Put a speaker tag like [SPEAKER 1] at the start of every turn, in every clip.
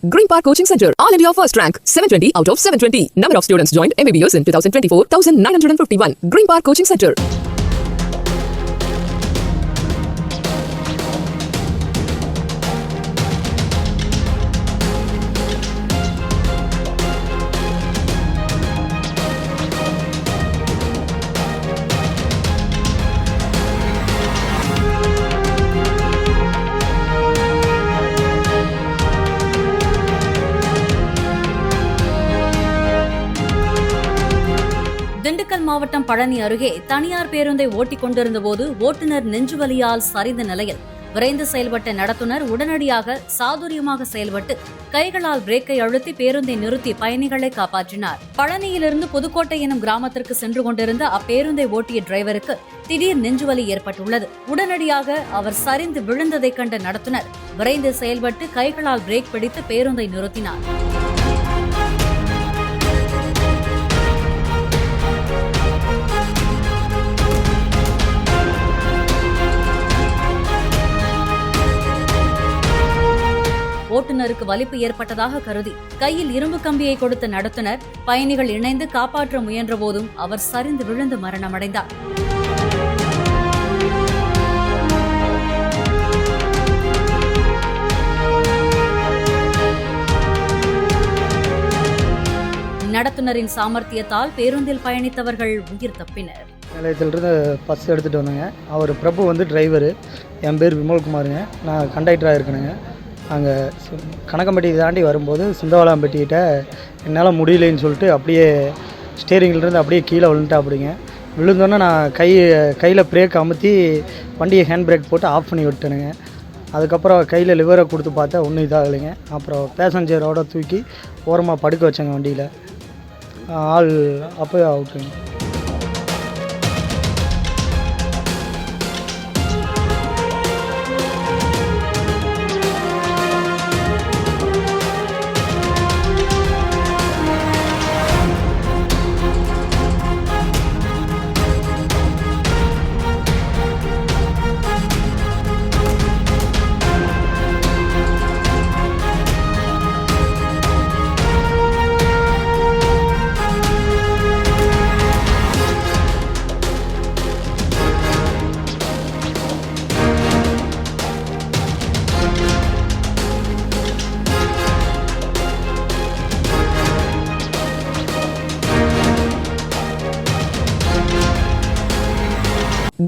[SPEAKER 1] Green Park Coaching Center, All India First Rank, 720 out of 720. Number of students joined MBBS in 2024, 1951. Green Park Coaching Center.
[SPEAKER 2] Dindigul மாவட்டம் பழனி அருகே தனியார் பேருந்தை ஓட்டிக் கொண்டிருந்த போது ஓட்டுநர் நெஞ்சுவலியால் சரிந்த நிலையில் விரைந்து செயல்பட்ட நடத்துனர் உடனடியாக சாதுரியமாக செயல்பட்டு கைகளால் பிரேக்கை அழுத்தி பேருந்தை நிறுத்தி பயணிகளை காப்பாற்றினார். பழனியிலிருந்து புதுக்கோட்டை எனும் கிராமத்திற்கு சென்று கொண்டிருந்த அப்பேருந்தை ஓட்டிய டிரைவருக்கு திடீர் நெஞ்சுவலி ஏற்பட்டுள்ளது. உடனடியாக அவர் சரிந்து விழுந்ததை கண்ட நடத்துனர் விரைந்து செயல்பட்டு கைகளால் பிரேக் பிடித்து பேருந்தை நிறுத்தினார். ஓட்டுநருக்கு வலிப்பு ஏற்பட்டதாக கருதி கையில் இரும்பு கம்பியை கொடுத்த நடத்துனர் பயணிகள் இணைந்து காப்பாற்ற முயன்ற போதும் அவர் சரிந்து விழுந்து மரணமடைந்தார். நடத்துனரின் சாமர்த்தியத்தால் பேருந்தில் பயணித்தவர்கள் உயிர் தப்பினர்.
[SPEAKER 3] நிலையத்திலிருந்து பஸ் எடுத்துகிட்டு வந்தேங்க. அவர் பிரபு வந்து டிரைவரு, என் பேர் விமல்குமாருங்க. நான் கண்டக்டராக இருக்கணுங்க. அங்கே கணக்கம்பட்டி தாண்டி வரும்போது சிந்தவாளாம்பட்டிக்கிட்ட என்னால் முடியலைன்னு சொல்லிட்டு அப்படியே ஸ்டேரிங்கிலேருந்து அப்படியே கீழே விழுந்துட்டேன். அப்படிங்க விழுந்தோன்னே நான் கையில் பிரேக் அமுத்தி வண்டியை ஹேண்ட் பிரேக் போட்டு ஆஃப் பண்ணி விட்டேனுங்க. அதுக்கப்புறம் கையில் லிவரை கொடுத்து பார்த்தா ஒன்றும் இதாகலைங்க. அப்புறம் பேசஞ்சரோட தூக்கி ஓரமாக படுக்க வச்சேங்க வண்டியில். ஆள் அப்போயே அவுட்டுங்க.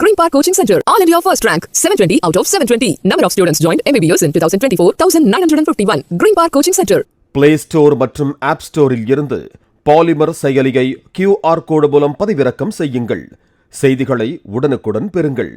[SPEAKER 1] Green Park Coaching Center, All India First Rank, 720 out of 720. Number of students joined MBBS in 2024, 1951. Green Park Coaching Center.
[SPEAKER 4] Play Store மற்றும் App Storeல் இருந்து பாலிமர் செயலியை QR கோடு மூலம் பதிவிறக்கம் செய்யுங்கள். செய்திகளை உடனுக்குடன் பெறுங்கள்.